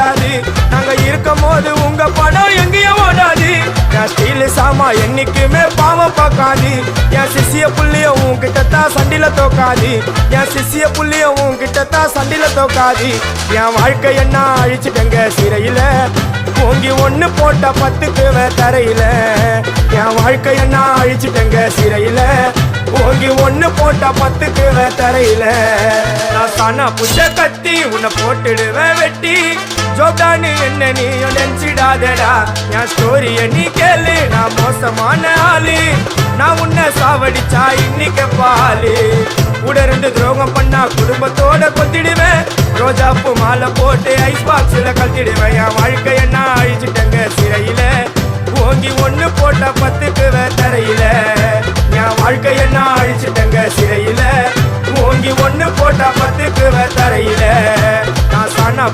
ஓடாது. நாங்க இருக்கும் போது உங்க படம் எங்கேயும் ஓடாது. என் ஸ்டீல் சாமா என்னைக்குமே பாவம் பார்க்காது. என் சிசிய புள்ளிய உன்கிட்டத்தான் சண்டில தோக்காது. என் சிசிய புள்ளிய உன்கிட்டத்தான் சண்டில தோக்காது. என் வாழ்க்கை என்ன அழிச்சுட்டங்க சிறையில, ஓங்கி ஒண்ணு போட்ட 10க்கு தரையில. என் வாழ்க்கை என்ன அழிச்சுட்டங்க சிறையில, ஓங்கி ஒண்ணு போட்ட 10க்கு தரையில. நான் சானா புஷ கத்தி உன்னை போட்டுடுவேன் வெட்டி. ஜோப்டானு என்ன நீ நினைச்சிடாதடா. என் ஸ்டோரிய நீ கேளு, நான் மோசமான ஆளு. நான் உன்னை சாவடிச்சா இன்னைக்கு பாலு. உடருந்து துரோகம் பண்ணா குடும்பத்தோட கொத்திடுவேன். ரோஜாப்பு மாலை போட்டு ஐஸ் பாக்ஸ்ல கத்திடுவேன். என் வாழ்க்கை என்ன அழிச்சுட்டங்க சிறையில, ஓங்கி ஒண்ணு போட்ட 10க்கு தரையில. என் வாழ்க்கை என்ன அழிச்சுட்டங்க சிறையில, ஓங்கி ஒண்ணு போட்ட 10க்கு தரையில. நான் சானா